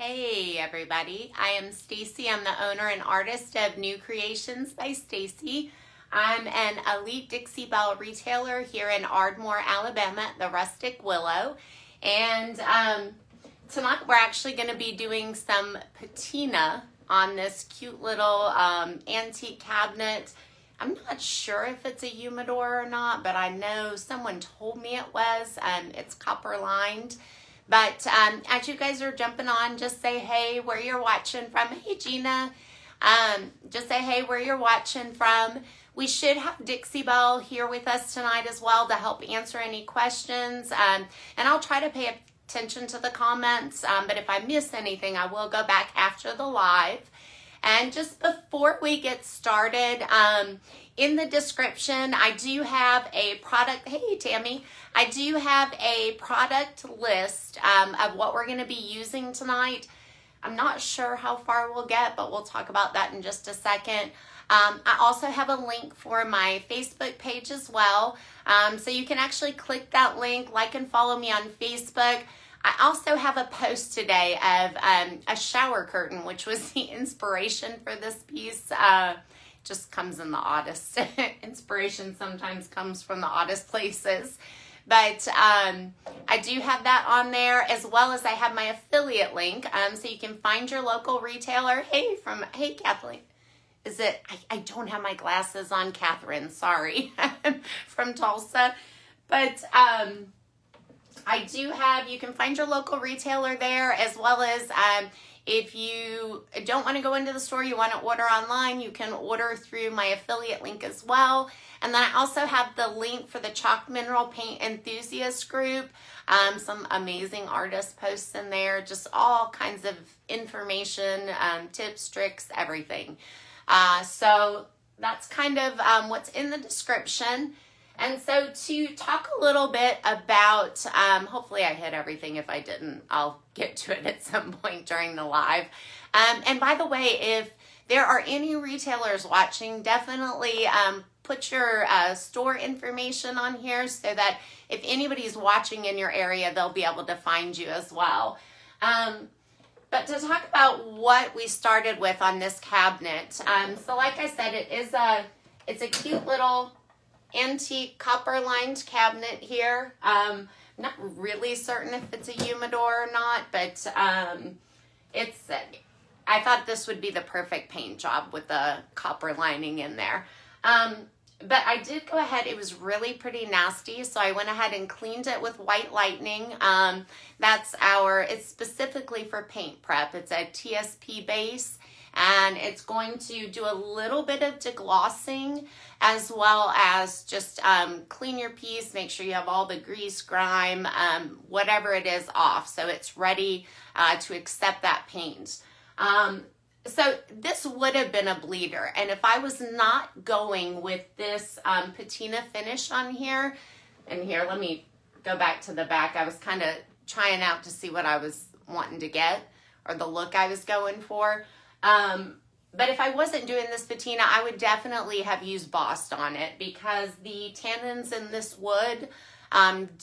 Hey everybody, I am Stacy. I'm the owner and artist of New Creations by Stacy. I'm an elite Dixie Belle retailer here in Ardmore, Alabama at the Rustic Willow. And tonight we're actually going to be doing some patina on this cute little antique cabinet. I'm not sure if it's a humidor or not, but I know someone told me it was. It's copper lined. But as you guys are jumping on, just say hey where you're watching from. Hey Gina, just say hey where you're watching from. We should have Dixie Belle here with us tonight as well to help answer any questions. And I'll try to pay attention to the comments, but if I miss anything, I will go back after the live. And just before we get started, in the description, I do have a product. Hey, Tammy. I do have a product list of what we're going to be using tonight. I'm not sure how far we'll get, but we'll talk about that in just a second. I also have a link for my Facebook page as well. So you can actually click that link, like and follow me on Facebook. I also have a post today of a shower curtain, which was the inspiration for this piece. Just comes in the oddest. Inspiration sometimes comes from the oddest places. But I do have that on there, as well as I have my affiliate link. So you can find your local retailer. Hey, Kathleen. Is it, I don't have my glasses on, Catherine, sorry, from Tulsa. But I do have, you can find your local retailer there, as well as if you don't want to go into the store, you want to order online, you can order through my affiliate link as well. And then I also have the link for the Chalk Mineral Paint Enthusiast group. Some amazing artist posts in there, just all kinds of information, tips, tricks, everything. So that's kind of what's in the description. And so to talk a little bit about, hopefully I hit everything. If I didn't, I'll get to it at some point during the live. And by the way, if there are any retailers watching, definitely put your store information on here so that if anybody's watching in your area, they'll be able to find you as well. But to talk about what we started with on this cabinet, so like I said, it's a cute little antique copper lined cabinet here. Not really certain if it's a humidor or not, but I thought this would be the perfect paint job with the copper lining in there. But I did go ahead, it was really pretty nasty, so I went ahead and cleaned it with White Lightning. It's specifically for paint prep. It's a TSP base, and it's going to do a little bit of deglossing, as well as just clean your piece, make sure you have all the grease, grime, whatever it is off, so it's ready to accept that paint. So this would have been a bleeder, and if I was not going with this patina finish on here, and here, let me go back to the back. I was kind of trying out to see what I was wanting to get, or the look I was going for. But if I wasn't doing this patina, I would definitely have used Bossed on it, because the tannins in this wood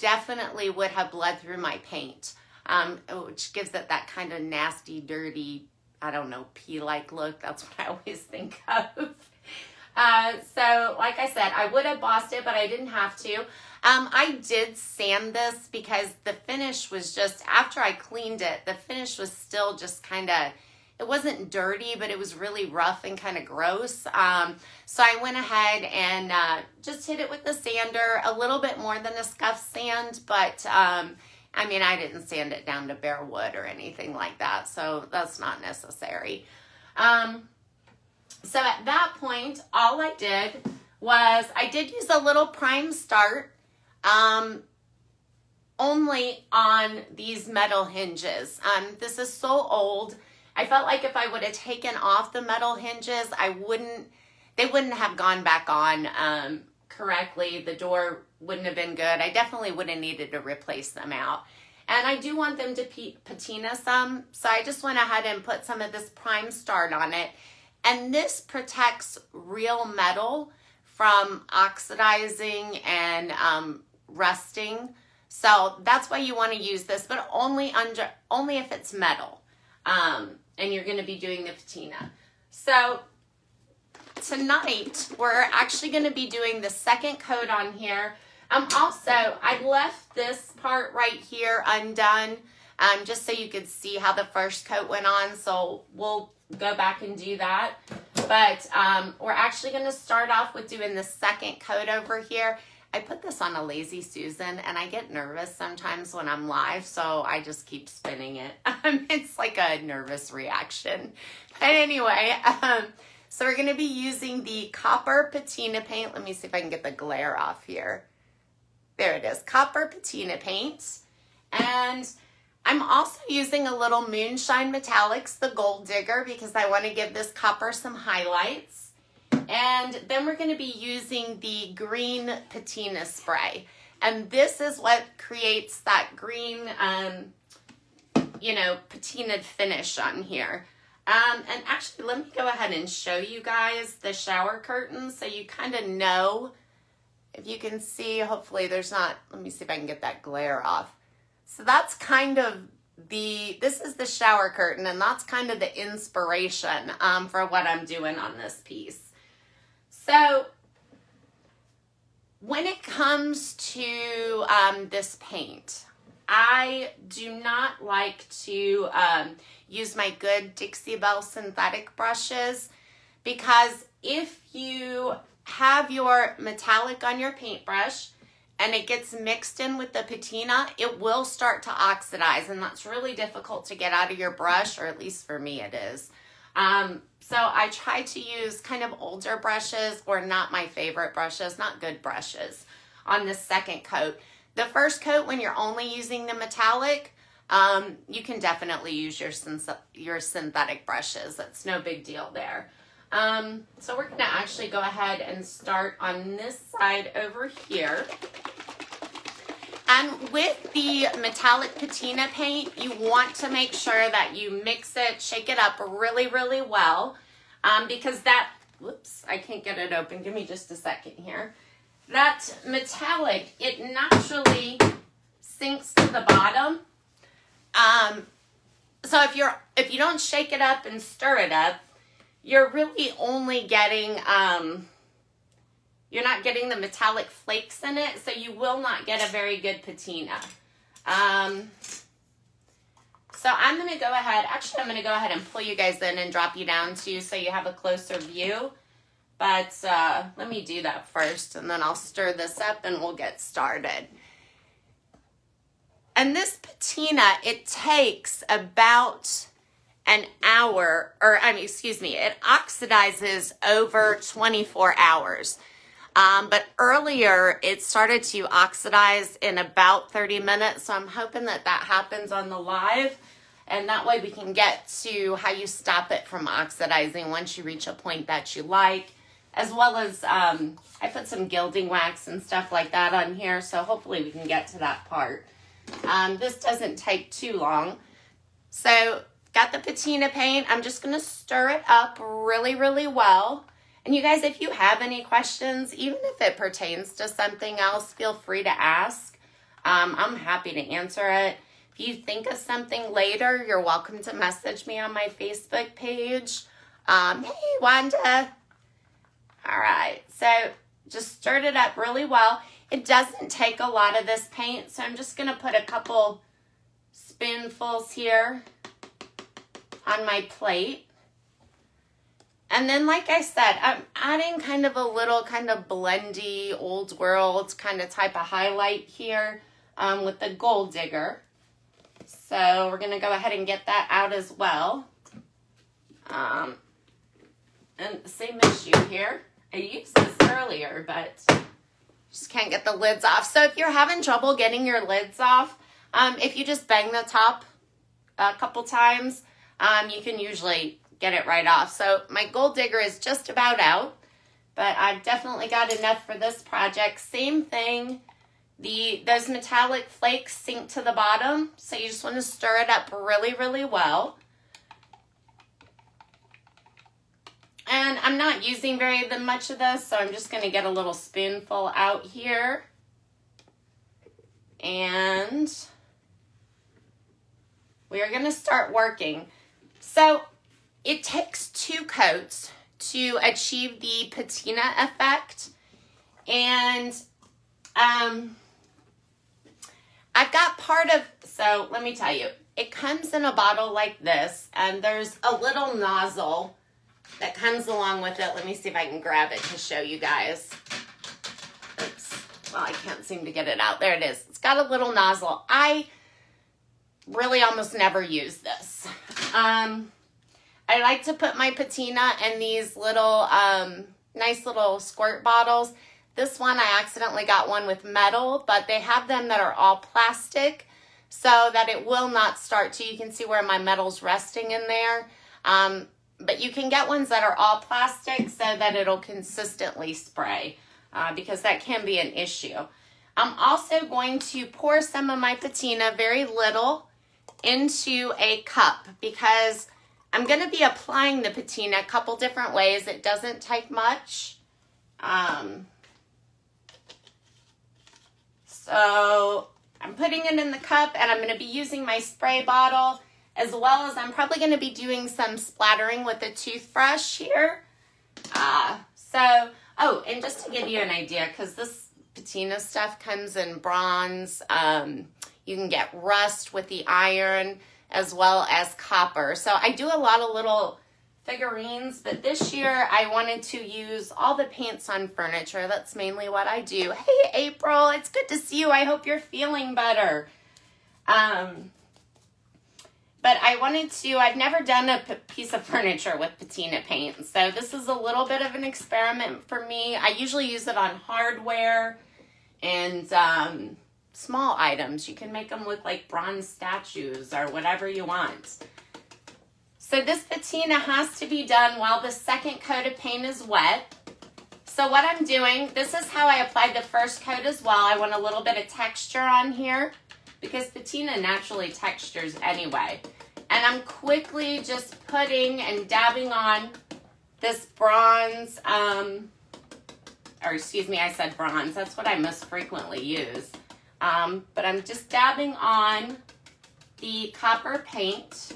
definitely would have bled through my paint, which gives it that kind of nasty, dirty, I don't know, pea-like look. That's what I always think of. So like I said, I would have bossed it, but I didn't have to. I did sand this because the finish was just, after I cleaned it, the finish was still just kind of, it wasn't dirty, but it was really rough and kind of gross. So I went ahead and just hit it with the sander, a little bit more than a scuff sand, but I mean, I didn't sand it down to bare wood or anything like that, so that's not necessary. So at that point, all I did was, I did use a little prime start, only on these metal hinges. This is so old. I felt like if I would have taken off the metal hinges, they wouldn't have gone back on correctly. The door wouldn't have been good. I definitely would have needed to replace them out. And I do want them to patina some, so I just went ahead and put some of this prime start on it. And this protects real metal from oxidizing and rusting. So that's why you want to use this, but only if it's metal. and you're going to be doing the patina. So tonight we're actually going to be doing the second coat on here. Also, I left this part right here undone, just so you could see how the first coat went on. So we'll go back and do that. But we're actually going to start off with doing the second coat over here. I put this on a Lazy Susan, and I get nervous sometimes when I'm live, so I just keep spinning it. It's like a nervous reaction. But anyway, so we're going to be using the copper patina paint. Let me see if I can get the glare off here. There it is, copper patina paint. And I'm also using a little Moonshine Metallics, the Gold Digger, because I want to give this copper some highlights. And then we're going to be using the green patina spray. And this is what creates that green, you know, patinaed finish on here. And actually, let me go ahead and show you guys the shower curtain so you kind of know. If you can see, hopefully there's not, let me see if I can get that glare off. So that's kind of this is the shower curtain, and that's kind of the inspiration for what I'm doing on this piece. So when it comes to this paint, I do not like to use my good Dixie Belle synthetic brushes, because if you have your metallic on your paintbrush and it gets mixed in with the patina, it will start to oxidize, and that's really difficult to get out of your brush, or at least for me it is. So I try to use kind of older brushes, or not my favorite brushes, not good brushes, on this second coat. The first coat, when you're only using the metallic, you can definitely use your synthetic brushes. That's no big deal there. So we're going to actually go ahead and start on this side over here. And with the metallic patina paint, you want to make sure that you mix it, shake it up really, really well, because that, whoops, I can't get it open. Give me just a second here. That metallic, it naturally sinks to the bottom. So if you don't shake it up and stir it up, you're really only getting, you're not getting the metallic flakes in it, so you will not get a very good patina. So I'm going to go ahead, actually I'm going to go ahead and pull you guys in and drop you down too, so you have a closer view. But let me do that first, and then I'll stir this up and we'll get started. And this patina, it takes about an hour, or I mean, excuse me, it oxidizes over 24 hours. But earlier it started to oxidize in about 30 minutes. So I'm hoping that that happens on the live, and that way we can get to how you stop it from oxidizing once you reach a point that you like, as well as I put some gilding wax and stuff like that on here. So hopefully we can get to that part. This doesn't take too long. So got the patina paint. I'm just going to stir it up really, really well. And you guys, if you have any questions, even if it pertains to something else, feel free to ask. I'm happy to answer it. If you think of something later, you're welcome to message me on my Facebook page. Hey, Wanda. All right. So just stirred it up really well. It doesn't take a lot of this paint, so I'm just going to put a couple spoonfuls here on my plate. And then, like I said, I'm adding kind of a little kind of blendy, old world kind of type of highlight here with the Gold Digger. So we're going to go ahead and get that out as well. And the same issue here. I used this earlier, but just can't get the lids off. So if you're having trouble getting your lids off, if you just bang the top a couple times, you can usually get it right off. So my Gold Digger is just about out, but I've definitely got enough for this project. Same thing, those metallic flakes sink to the bottom, so you just want to stir it up really, really well. And I'm not using very much of this, so I'm just going to get a little spoonful out here. And we are going to start working. So it takes 2 coats to achieve the patina effect. And I've got part of, so let me tell you, it comes in a bottle like this, and there's a little nozzle that comes along with it. Let me see if I can grab it to show you guys. Oops. Well, I can't seem to get it out. There it is. It's got a little nozzle. I really almost never use this. I like to put my patina in these little, nice little squirt bottles. This one, I accidentally got one with metal, but they have them that are all plastic so that it will not start to. You can see where my metal's resting in there. But you can get ones that are all plastic so that it'll consistently spray because that can be an issue. I'm also going to pour some of my patina, very little, into a cup because I'm going to be applying the patina a couple different ways. It doesn't take much. So I'm putting it in the cup, and I'm going to be using my spray bottle, as well as I'm probably going to be doing some splattering with a toothbrush here. Oh, and just to give you an idea, because this patina stuff comes in bronze, you can get rust with the iron, as well as copper. So I do a lot of little figurines, but this year I wanted to use all the paints on furniture. That's mainly what I do. Hey, April, it's good to see you. I hope you're feeling better. But I wanted to, I've never done a piece of furniture with patina paint. So this is a little bit of an experiment for me. I usually use it on hardware and small items. You can make them look like bronze statues or whatever you want. So this patina has to be done while the second coat of paint is wet. So what I'm doing, this is how I applied the first coat as well. I want a little bit of texture on here because patina naturally textures anyway. And I'm quickly just putting and dabbing on this bronze, or excuse me, I said bronze. That's what I most frequently use. But I'm just dabbing on the copper paint.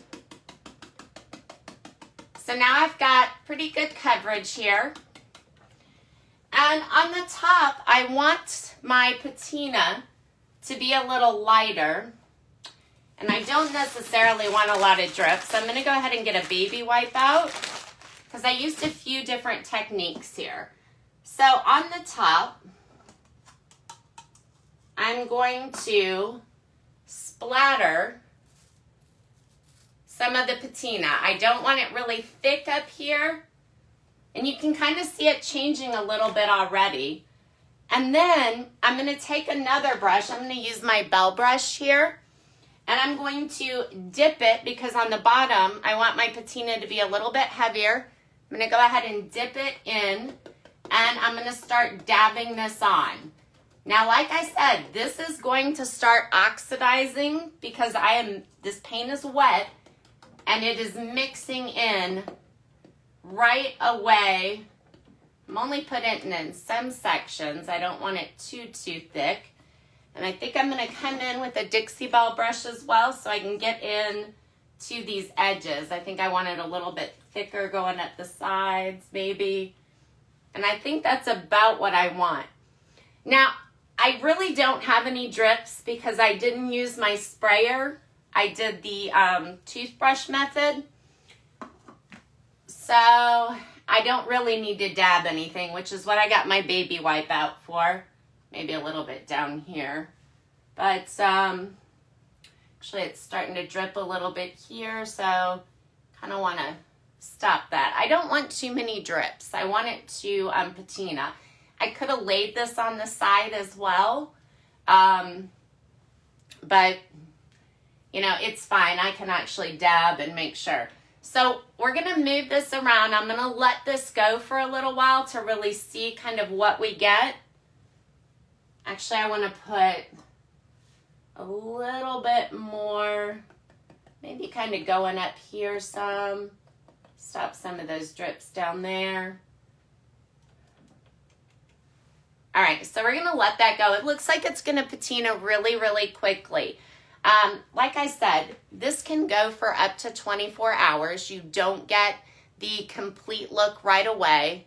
So now I've got pretty good coverage here. And on the top, I want my patina to be a little lighter. And I don't necessarily want a lot of drips. So I'm going to go ahead and get a baby wipe out because I used a few different techniques here. So on the top, I'm going to splatter some of the patina. I don't want it really thick up here. And you can kind of see it changing a little bit already. And then I'm going to take another brush. I'm going to use my Belle brush here. And I'm going to dip it because on the bottom, I want my patina to be a little bit heavier. I'm going to go ahead and dip it in. And I'm going to start dabbing this on. Now, like I said, this is going to start oxidizing because this paint is wet. And it is mixing in right away. I'm only putting it in some sections. I don't want it too thick. And I think I'm going to come in with a Dixie Belle brush as well so I can get in to these edges. I think I want it a little bit thicker going at the sides maybe. And I think that's about what I want. Now, I really don't have any drips because I didn't use my sprayer. I did the toothbrush method. So I don't really need to dab anything, which is what I got my baby wipe out for. Maybe a little bit down here. But actually it's starting to drip a little bit here, so kind of want to stop that. I don't want too many drips. I want it to patina. I could have laid this on the side as well. But you know, it's fine. I can actually dab and make sure. So we're going to move this around. I'm going to let this go for a little while to really see kind of what we get. Actually, I want to put a little bit more, maybe kind of going up here some. Stop some of those drips down there. All right, so we're going to let that go. It looks like it's going to patina really, really quickly. Like I said, this can go for up to 24 hours. You don't get the complete look right away.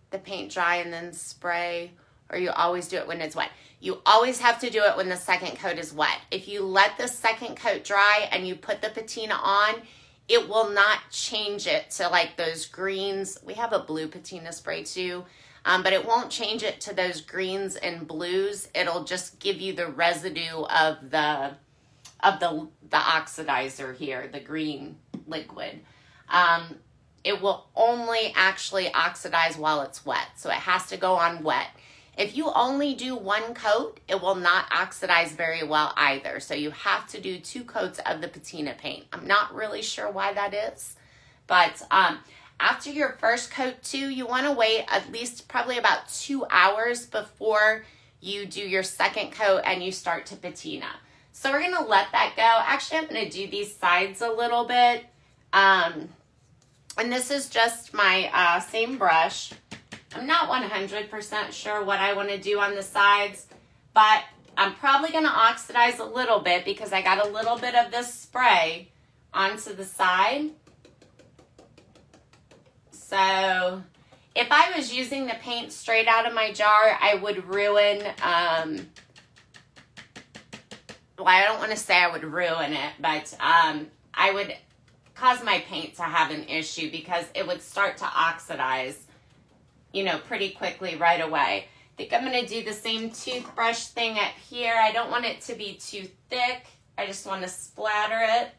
The paint dry and then spray, or you always do it when it's wet. You always have to do it when the second coat is wet. If you let the second coat dry and you put the patina on, it will not change it to like those greens. We have a blue patina spray too, but it won't change it to those greens and blues. It'll just give you the residue of the oxidizer here, the green liquid. It will only actually oxidize while it's wet, so it has to go on wet. If you only do one coat, it will not oxidize very well either. So you have to do 2 coats of the patina paint. I'm not really sure why that is, but after your first coat too, you want to wait at least probably about 2 hours before you do your second coat and you start to patina. So we're gonna let that go. Actually, I'm gonna do these sides a little bit. And this is just my same brush. I'm not 100% sure what I want to do on the sides, but I'm probably going to oxidize a little bit because I got a little bit of this spray onto the side. So if I was using the paint straight out of my jar, I would ruin, well, I don't want to say I would ruin it, but I would cause my paint to have an issue because it would start to oxidize, you know, pretty quickly right away. I think I'm going to do the same toothbrush thing up here. I don't want it to be too thick. I just want to splatter it.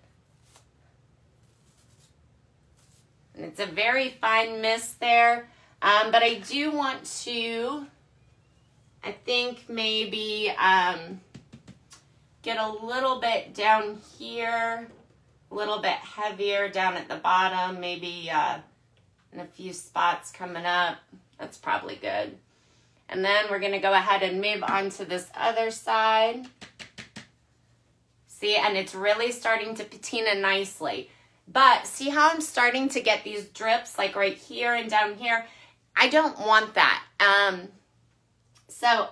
And it's a very fine mist there. But I do want to, I think maybe get a little bit down here, a little bit heavier down at the bottom, maybe in a few spots coming up. That's probably good. And then we're going to go ahead and move on to this other side. See, and it's really starting to patina nicely. But see how I'm starting to get these drips like right here and down here? I don't want that. So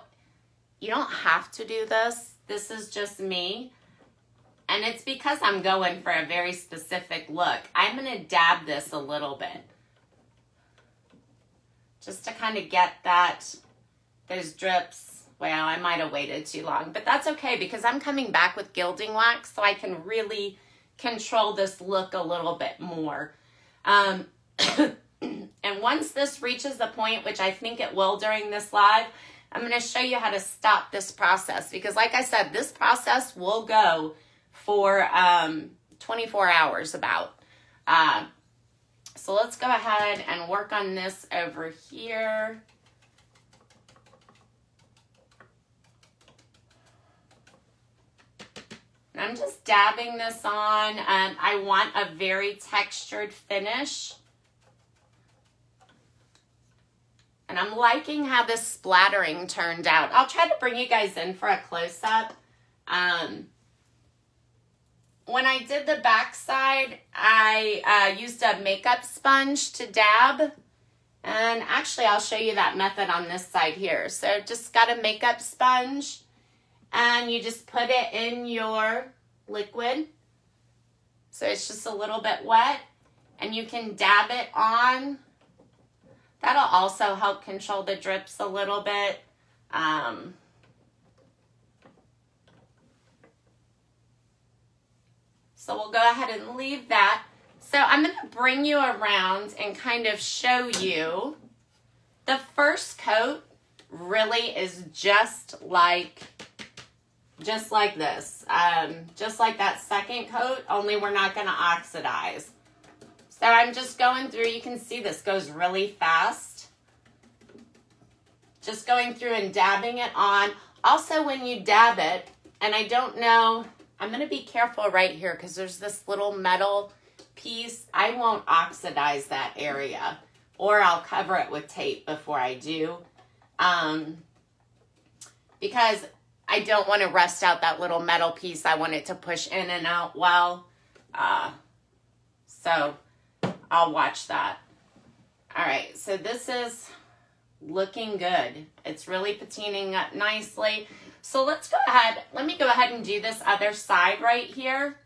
you don't have to do this. This is just me. And it's because I'm going for a very specific look. I'm going to dab this a little bit, just to kind of get those drips. Well, I might have waited too long, but that's okay because I'm coming back with Gilding Wax, so I can really control this look a little bit more. And once this reaches the point, which I think it will during this live, I'm going to show you how to stop this process because, like I said, this process will go for 24 hours about. So let's go ahead and work on this over here. And I'm just dabbing this on. I want a very textured finish. And I'm liking how this splattering turned out. I'll try to bring you guys in for a close-up. When I did the back side, I used a makeup sponge to dab. And actually, I'll show you that method on this side here. So just got a makeup sponge. And you just put it in your liquid. So it's just a little bit wet. And you can dab it on. That'll also help control the drips a little bit. So we'll go ahead and leave that. So I'm going to bring you around and kind of show you. The first coat really is just like this. Just like that second coat, only we're not going to oxidize. So I'm just going through. You can see this goes really fast. Just going through and dabbing it on. Also, when you dab it, and I don't know, I'm going to be careful right here because there's this little metal piece. I won't oxidize that area, or I'll cover it with tape before I do, because I don't want to rust out that little metal piece. I want it to push in and out well. So I'll watch that. All right, so this is looking good. It's really patining up nicely. So let's go ahead. Let me go ahead and do this other side right here.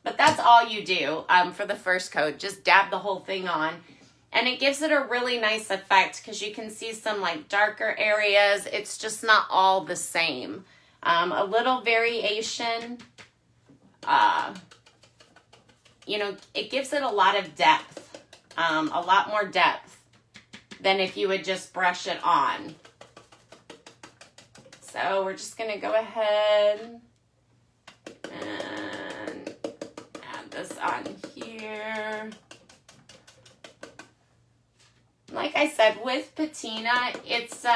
But that's all you do for the first coat. Just dab the whole thing on. And it gives it a really nice effect because you can see some like darker areas. It's just not all the same. A little variation, you know, it gives it a lot of depth, a lot more depth than if you would just brush it on. So we're just going to go ahead and add this on here. Like I said, with patina, it's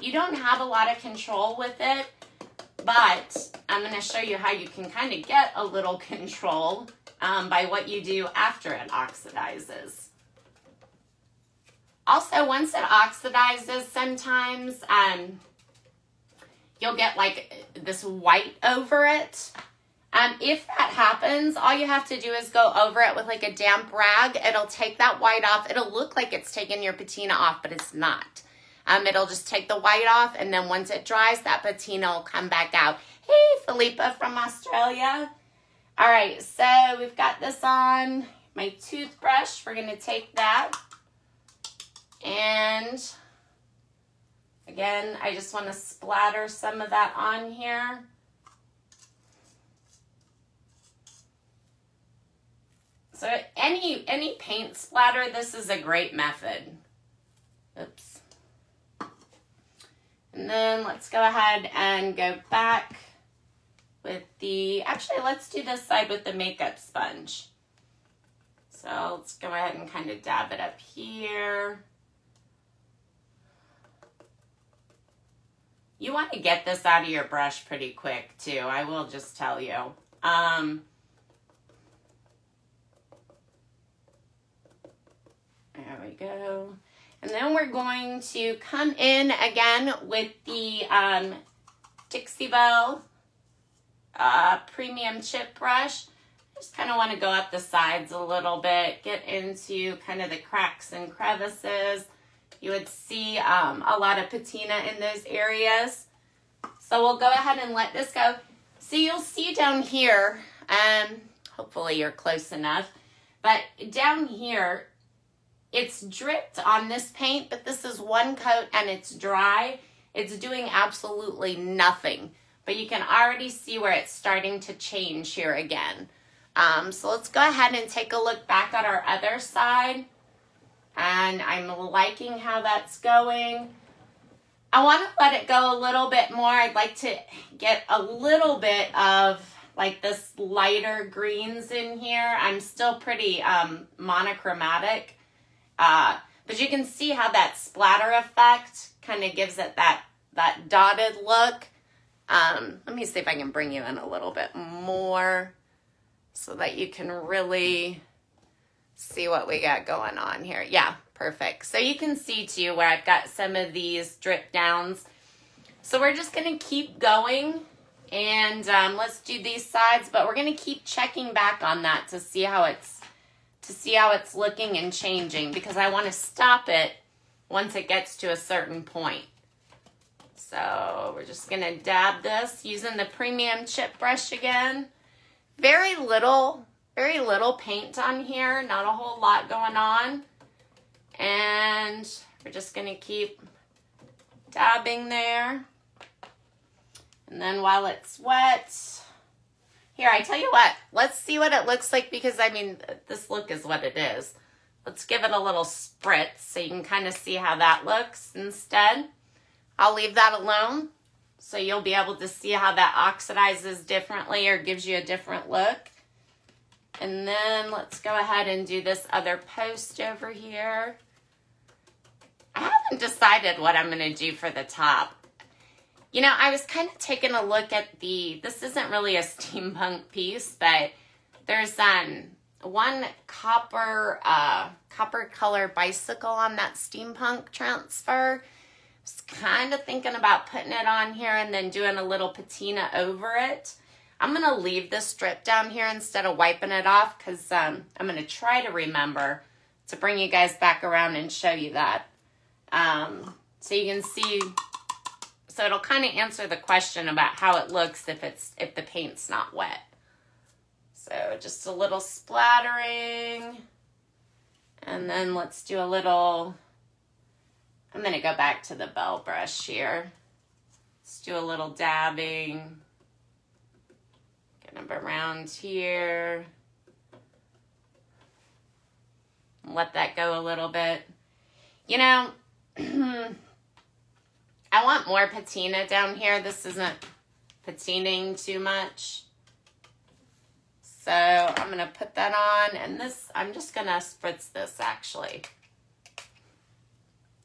you don't have a lot of control with it, but I'm going to show you how you can kind of get a little control by what you do after it oxidizes. Also, once it oxidizes, sometimes you'll get like this white over it. If that happens, all you have to do is go over it with like a damp rag. It'll take that white off. It'll look like it's taking your patina off, but it's not. It'll just take the white off, and then once it dries, that patina will come back out. Hey, Philippa from Australia. All right, so we've got this on my toothbrush. We're going to take that. And again, I just want to splatter some of that on here. So any paint splatter, this is a great method. Oops. And then let's go ahead and go back with the, actually let's do this side with the makeup sponge. So let's go ahead and kind of dab it up here. You want to get this out of your brush pretty quick too, I will just tell you. There we go. And then we're going to come in again with the Dixie Belle premium chip brush. Just kind of want to go up the sides a little bit, get into kind of the cracks and crevices. You would see a lot of patina in those areas. So we'll go ahead and let this go. So you'll see down here, hopefully you're close enough, but down here, it's dripped on this paint, but this is one coat and it's dry. It's doing absolutely nothing, but you can already see where it's starting to change here again. So let's go ahead and take a look back at our other side. And I'm liking how that's going. I want to let it go a little bit more. I'd like to get a little bit of like this lighter greens in here. I'm still pretty monochromatic. But you can see how that splatter effect kind of gives it that dotted look. Let me see if I can bring you in a little bit more so that you can really see what we got going on here. Yeah, perfect. So you can see too where I've got some of these drip downs. So we're just going to keep going and let's do these sides, but we're going to keep checking back on that to see how it's looking and changing, because I want to stop it once it gets to a certain point. So we're just going to dab this using the premium chip brush again. Very little paint on here, not a whole lot going on. And we're just going to keep dabbing there. And then while it's wet, here, I tell you what, let's see what it looks like, because I mean, this look is what it is. Let's give it a little spritz so you can kind of see how that looks instead. I'll leave that alone so you'll be able to see how that oxidizes differently or gives you a different look. And then let's go ahead and do this other post over here. I haven't decided what I'm going to do for the top. You know, I was kind of taking a look at this isn't really a steampunk piece, but there's one copper color bicycle on that steampunk transfer. I was kind of thinking about putting it on here and then doing a little patina over it. I'm going to leave this strip down here instead of wiping it off, because I'm going to try to remember to bring you guys back around and show you that. So you can see, so it'll kind of answer the question about how it looks if the paint's not wet. So just a little splattering. And then let's do a little, I'm going to go back to the Belle brush here. Let's do a little dabbing. Kind of around here. Let that go a little bit. You know, I want more patina down here. This isn't patinaing too much. So I'm going to put that on, and this, I'm just going to spritz this actually.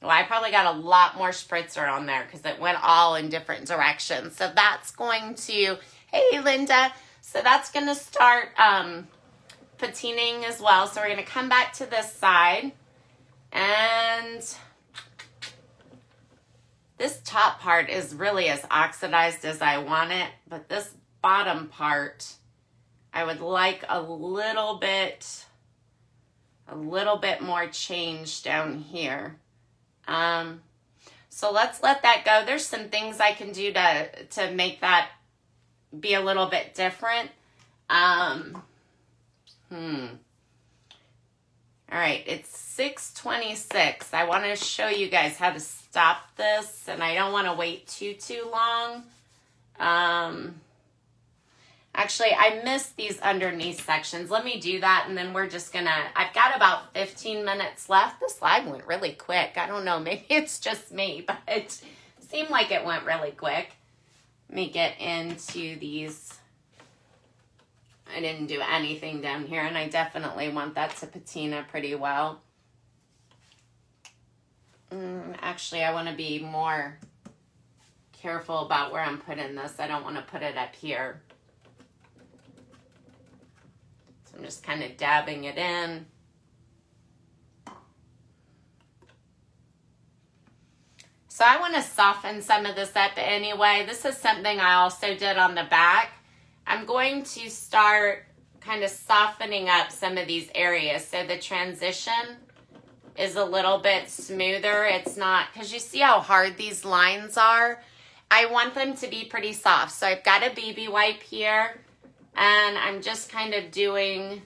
Well, I probably got a lot more spritzer on there because it went all in different directions. So that's going to, hey Linda, so that's going to start patinaing as well. So we're going to come back to this side, and this top part is really as oxidized as I want it, but this bottom part, I would like a little bit more change down here. So let's let that go. There's some things I can do to make that be a little bit different. All right, it's 6:26. I want to show you guys how to stop this, and I don't want to wait too long. Actually, I missed these underneath sections. Let me do that, and then we're just gonna, I've got about 15 minutes left. This live went really quick. I don't know, maybe it's just me, but it seemed like it went really quick. Let me get into these. I didn't do anything down here, and I definitely want that to patina pretty well. Actually, I want to be more careful about where I'm putting this. I don't want to put it up here. So I'm just kind of dabbing it in. So I want to soften some of this up anyway. This is something I also did on the back. I'm going to start kind of softening up some of these areas so the transition is a little bit smoother. It's not, because you see how hard these lines are? I want them to be pretty soft. So I've got a BB wipe here, and I'm just kind of doing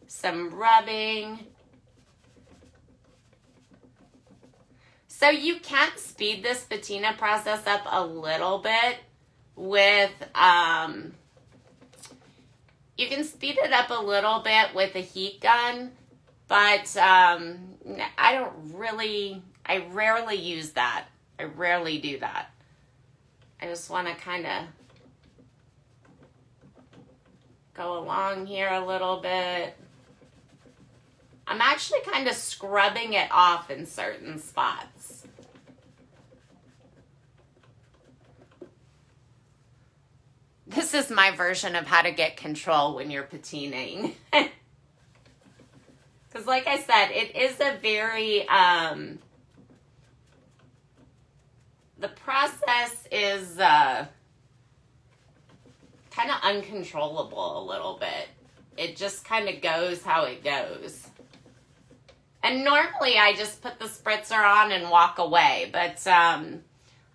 some rubbing. So you can speed this patina process up a little bit with, you can speed it up a little bit with a heat gun, but I rarely use that. I rarely do that. I just want to kind of go along here a little bit. I'm actually kind of scrubbing it off in certain spots. This is my version of how to get control when you're patinaing. Because like I said, it is a very, the process is kind of uncontrollable a little bit. It just kind of goes how it goes. And normally I just put the spritzer on and walk away. But like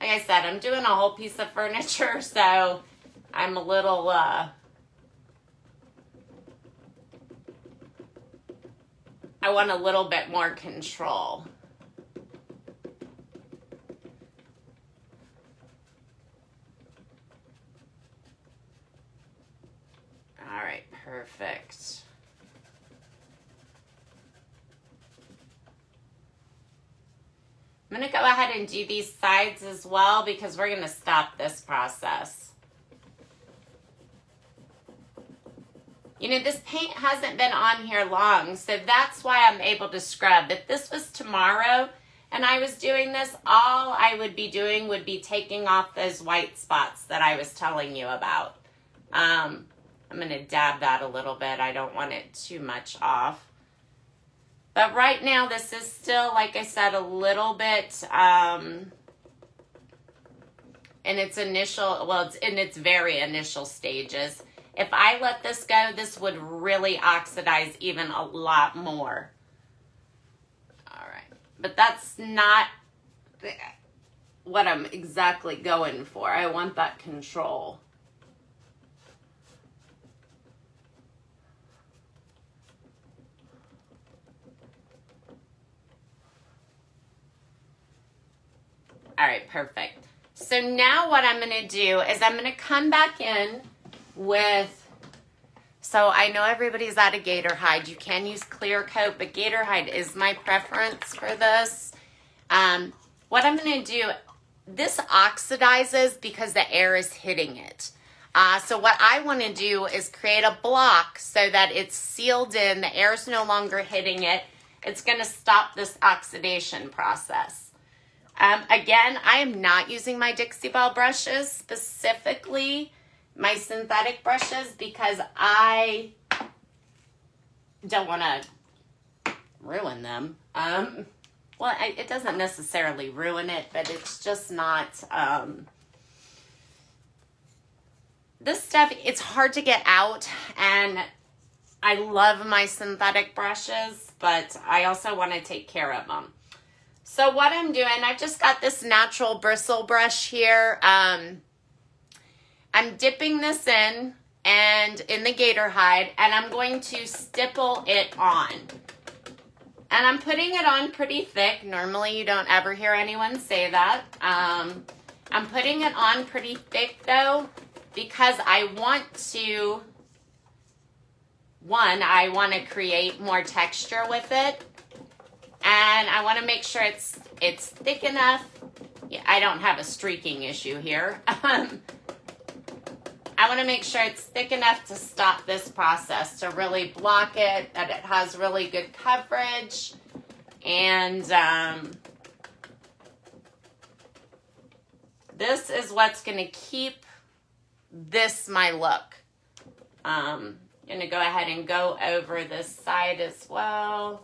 I said, I'm doing a whole piece of furniture, so I'm a little, I want a little bit more control. All right, perfect. I'm going to go ahead and do these sides as well because we're going to stop this process. You know, this paint hasn't been on here long, so that's why I'm able to scrub. If this was tomorrow and I was doing this, all I would be doing would be taking off those white spots that I was telling you about. I'm going to dab that a little bit. I don't want it too much off. But right now, this is still, like I said, a little bit in its initial, well, it's in its very initial stages. If I let this go, this would really oxidize even a lot more. All right. But that's not, what I'm exactly going for. I want that control. All right, perfect. So now what I'm going to do is I'm going to come back in with, so I know everybody's out of Gatorhide. You can use clear coat, but Gatorhide is my preference for this. What I'm going to do, this oxidizes because the air is hitting it. So what I want to do is create a block so that it's sealed in, the air is no longer hitting it. It's going to stop this oxidation process. Again, I am not using my Dixie Belle brushes, specifically my synthetic brushes, because I don't want to ruin them. Well, it doesn't necessarily ruin it, but it's just not, this stuff, it's hard to get out, and I love my synthetic brushes, but I also want to take care of them. So what I'm doing, I've just got this natural bristle brush here. I'm dipping this in the Gatorhide, and I'm going to stipple it on. And I'm putting it on pretty thick. Normally you don't ever hear anyone say that. I'm putting it on pretty thick though, because I want to, I want to create more texture with it. And I want to make sure it's thick enough. Yeah, I don't have a streaking issue here. I want to make sure it's thick enough to stop this process, to really block it, that it has really good coverage. And this is what's going to keep this my look. I'm going to go ahead and go over this side as well.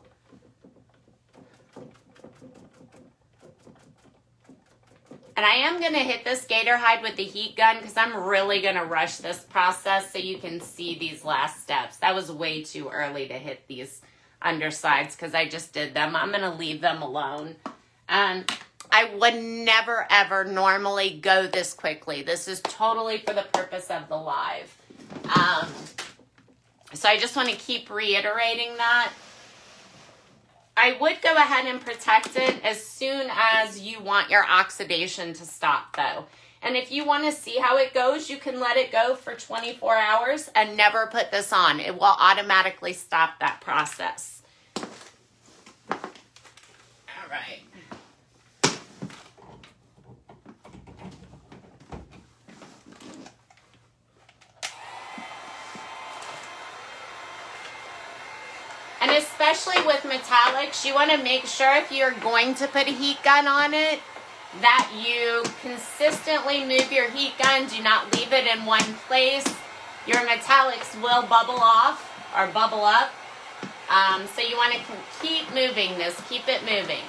And I am going to hit this Gatorhide with the heat gun because I'm really going to rush this process so you can see these last steps. That was way too early to hit these undersides because I just did them. I'm going to leave them alone. I would never, ever normally go this quickly. This is totally for the purpose of the live. So I just want to keep reiterating that. I would go ahead and protect it as soon as you want your oxidation to stop though. And if you want to see how it goes, you can let it go for 24 hours and never put this on. It will automatically stop that process. All right. And especially with metallics, you want to make sure if you're going to put a heat gun on it, that you consistently move your heat gun. Do not leave it in one place. Your metallics will bubble off or bubble up. So you want to keep moving this, keep it moving.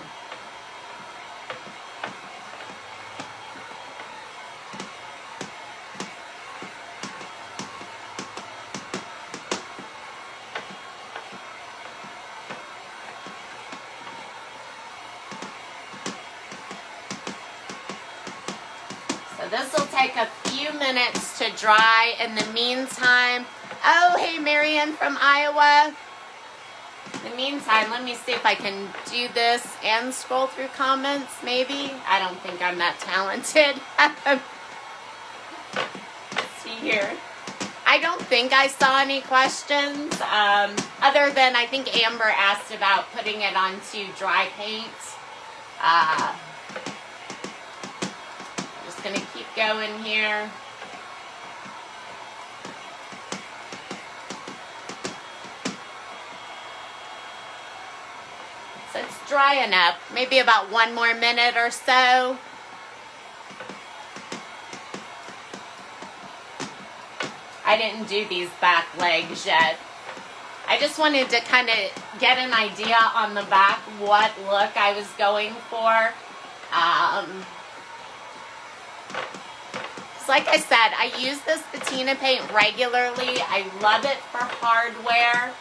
This will take a few minutes to dry. In the meantime, oh, hey, Marianne from Iowa. In the meantime, let me see if I can do this and scroll through comments, maybe. I don't think I'm that talented. Let's see here. I don't think I saw any questions, other than I think Amber asked about putting it onto dry paint. Gonna keep going here. So it's drying up, maybe about 1 more minute or so. I didn't do these back legs yet. I just wanted to kind of get an idea on the back what look I was going for. So like I said, I use this Patina paint regularly. I love it for hardware.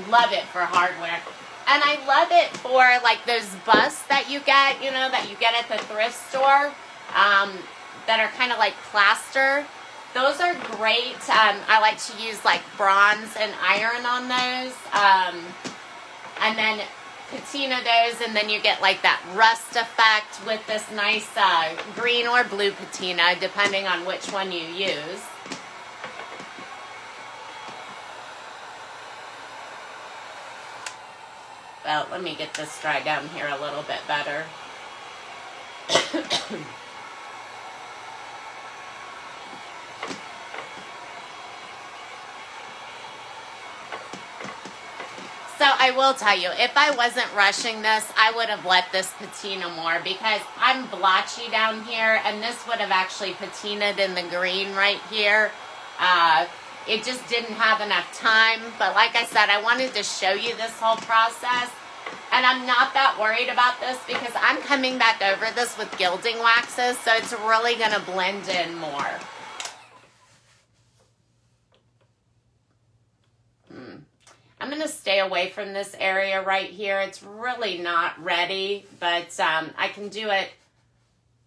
Love it for hardware. And I love it for like those busts that you get, you know, that you get at the thrift store that are kind of like plaster. Those are great. I like to use like bronze and iron on those. And then patina those, and then you get like that rust effect with this nice green or blue patina, depending on which one you use. Well, let me get this dry down here a little bit better. So I will tell you, if I wasn't rushing this, I would have let this patina more because I'm blotchy down here, and this would have actually patinaed in the green right here. It just didn't have enough time, but like I said, I wanted to show you this whole process, and I'm not that worried about this because I'm coming back over this with gilding waxes, so it's really going to blend in more. I'm going to stay away from this area right here. It's really not ready, but I can do it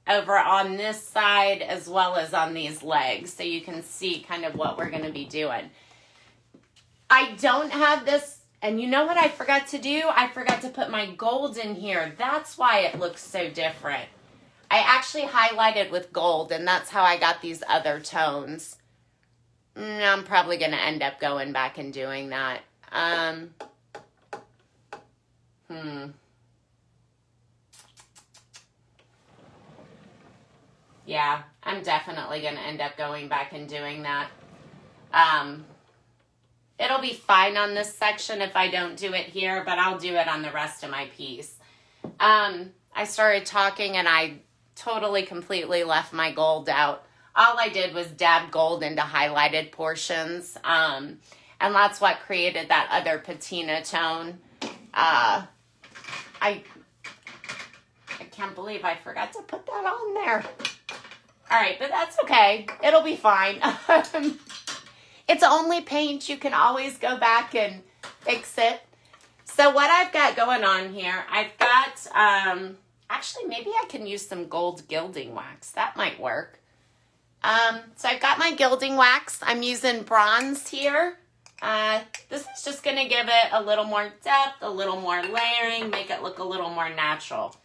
over on this side as well as on these legs, so you can see kind of what we're going to be doing. I don't have this, and you know what I forgot to do? I forgot to put my gold in here. That's why it looks so different. I actually highlighted with gold, and that's how I got these other tones. I'm probably going to end up going back and doing that. Yeah, I'm definitely going to end up going back and doing that. It'll be fine on this section if I don't do it here, but I'll do it on the rest of my piece. I started talking and I totally completely left my gold out. All I did was dab gold into highlighted portions. And that's what created that other patina tone. I can't believe I forgot to put that on there. All right, but that's okay. It'll be fine. It's only paint. You can always go back and fix it. So what I've got going on here, I've got, actually maybe I can use some gold gilding wax. That might work. So I've got my gilding wax. I'm using bronze here. This is just going to give it a little more depth, a little more layering, make it look a little more natural.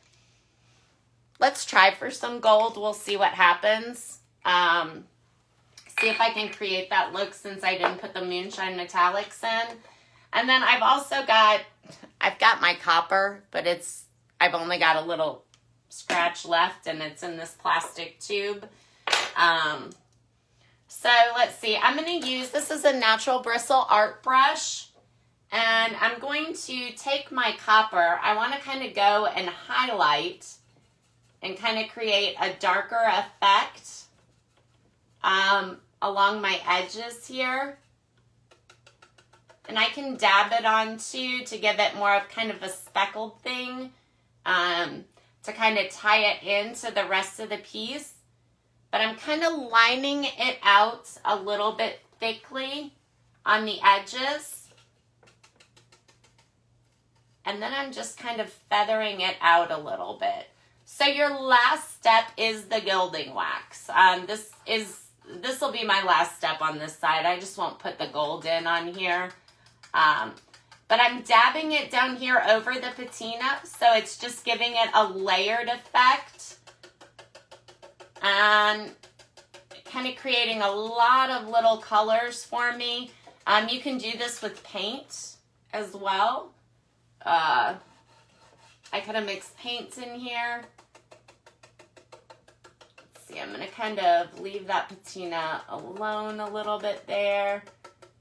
Let's try for some gold. We'll see what happens. See if I can create that look since I didn't put the Moonshine metallics in. And then I've also got, I've got my copper, but I've only got a little scratch left and it's in this plastic tube. So let's see, I'm going to use, this is a natural bristle art brush, and I'm going to take my copper. I want to kind of go and highlight and kind of create a darker effect along my edges here. And I can dab it on too to give it more of kind of a speckled thing to kind of tie it into the rest of the piece. But I'm kind of lining it out a little bit thickly on the edges. And then I'm just kind of feathering it out a little bit. So your last step is the gilding wax. This will be my last step on this side. I just won't put the gold in on here. But I'm dabbing it down here over the patina, so it's just giving it a layered effect. And kind of creating a lot of little colors for me. You can do this with paint as well. I could have mixed paints in here. Let's see, I'm going to kind of leave that patina alone a little bit there.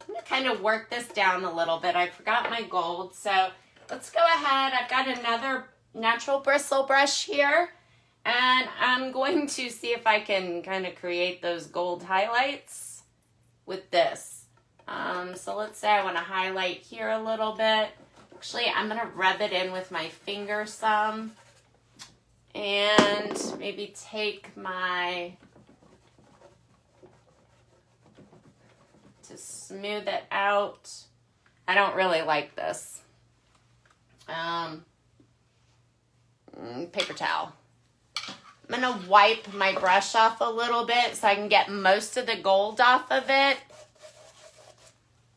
I'm going to kind of work this down a little bit. I forgot my gold, so let's go ahead. I've got another natural bristle brush here. And I'm going to see if I can kind of create those gold highlights with this. So let's say I want to highlight here a little bit. Actually, I'm going to rub it in with my finger some. And maybe take my, to smooth it out. I don't really like this. paper towel. I'm going to wipe my brush off a little bit so I can get most of the gold off of it.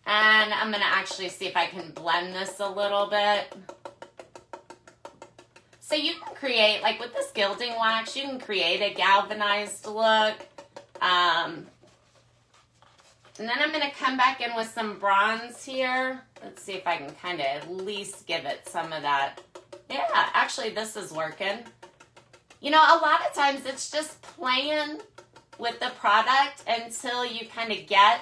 And I'm going to actually see if I can blend this a little bit. So you can create, like with this gilding wax, you can create a galvanized look. And then I'm going to come back in with some bronze here. Let's see if I can kind of at least give it some of that. Yeah, actually this is working. You know, a lot of times it's just playing with the product until you kind of get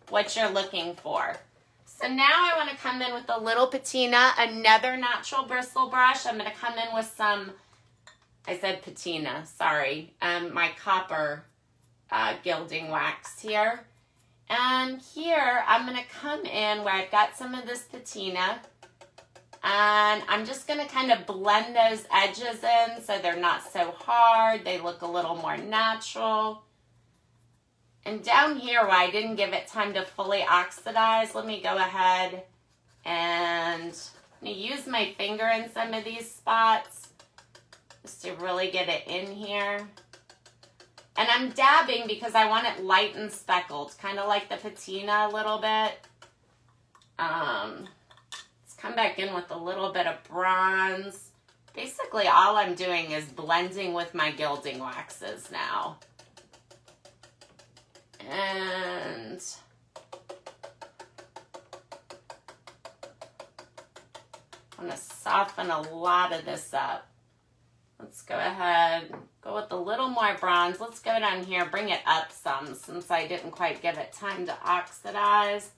what you're looking for. So now I want to come in with a little patina, another natural bristle brush. I'm going to come in with some, I said patina, sorry, my copper gilding wax here. And here I'm going to come in where I've got some of this patina. And I'm just going to kind of blend those edges in so they're not so hard. They look a little more natural. And down here where I didn't give it time to fully oxidize, let me go ahead and use my finger in some of these spots just to really get it in here. And I'm dabbing because I want it light and speckled, kind of like the patina a little bit. Let's come back in with a little bit of bronze. Basically, all I'm doing is blending with my gilding waxes now. And I'm going to soften a lot of this up. Let's go ahead, go with a little more bronze. Let's go down here, bring it up some since I didn't quite give it time to oxidize.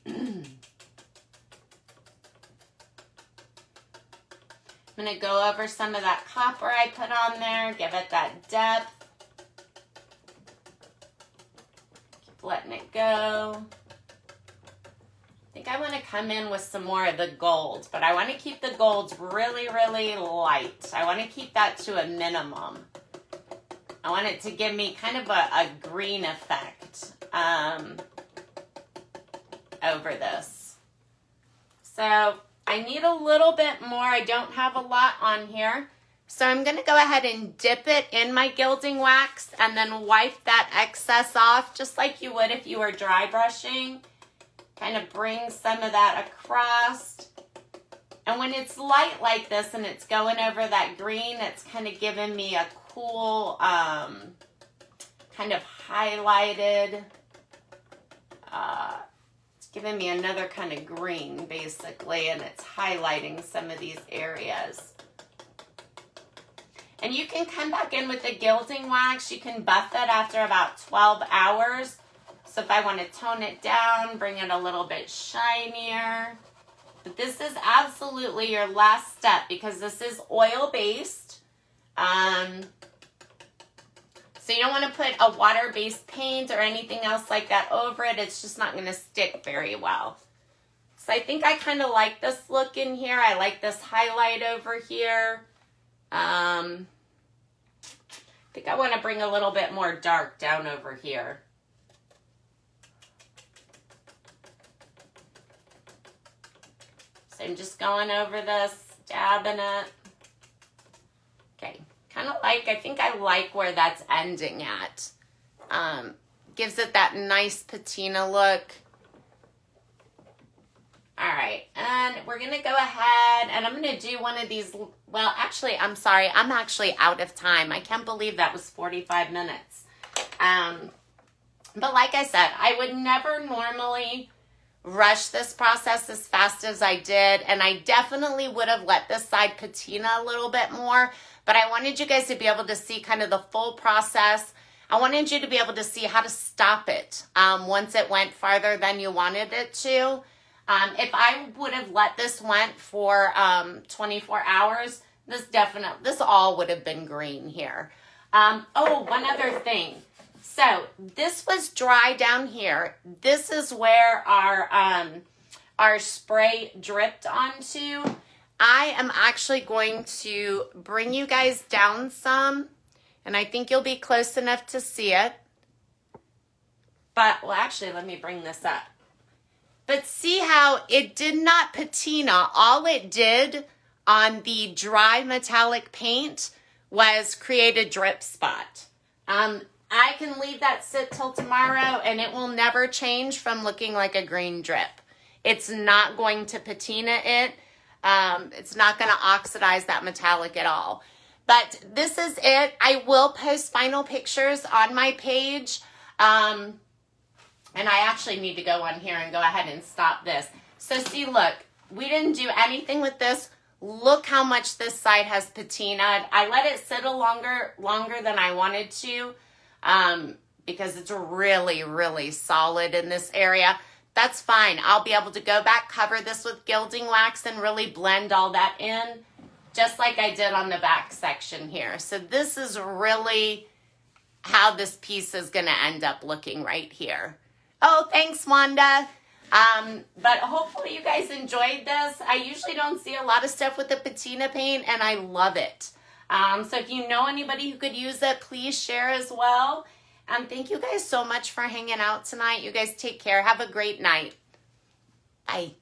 I'm going to go over some of that copper I put on there, give it that depth. Keep letting it go. I think I want to come in with some more of the gold, but I want to keep the golds really, really light. I want to keep that to a minimum. I want it to give me kind of a green effect over this. So I need a little bit more. I don't have a lot on here. So I'm going to go ahead and dip it in my gilding wax and then wipe that excess off just like you would if you were dry brushing. Kind of bring some of that across. And when it's light like this and it's going over that green, it's kind of giving me a cool, kind of highlighted, it's giving me another kind of green basically, and it's highlighting some of these areas. And you can come back in with the gilding wax. You can buff it after about 12 hours. So if I want to tone it down, bring it a little bit shinier. But this is absolutely your last step because this is oil-based. So you don't want to put a water-based paint or anything else like that over it. It's just not going to stick very well. So I think I kind of like this look in here. I like this highlight over here. I think I want to bring a little bit more dark down over here. So I'm just going over this, dabbing it. Okay, kind of like, I think I like where that's ending at. Gives it that nice patina look. All right, and we're gonna go ahead and I'm gonna do one of these, well, actually, I'm sorry, I'm actually out of time. I can't believe that was 45 minutes. But like I said, I would never normally rush this process as fast as I did, and I definitely would have let this side patina a little bit more, but I wanted you guys to be able to see kind of the full process. I wanted you to be able to see how to stop it once it went farther than you wanted it to. If I would have let this went for 24 hours, this all would have been green here. Oh, one other thing. So this was dry down here. This is where our spray dripped onto. I am actually going to bring you guys down some, and I think you'll be close enough to see it. But, well, actually, let me bring this up. But see how it did not patina. All it did on the dry metallic paint was create a drip spot. I can leave that sit till tomorrow and it will never change from looking like a green drip. It's not going to patina it. It's not going to oxidize that metallic at all. But this is it. I will post final pictures on my page. And I actually need to go on here and go ahead and stop this. So see, look, we didn't do anything with this. Look how much this side has patinaed. I let it sit longer than I wanted to because it's really, really solid in this area. That's fine. I'll be able to go back, cover this with Gilding Wax, and really blend all that in, just like I did on the back section here. So this is really how this piece is going to end up looking right here. Oh, thanks, Wanda. But hopefully you guys enjoyed this. I usually don't see a lot of stuff with the patina paint, and I love it. So if you know anybody who could use it, please share as well. And thank you guys so much for hanging out tonight. You guys take care. Have a great night. Bye.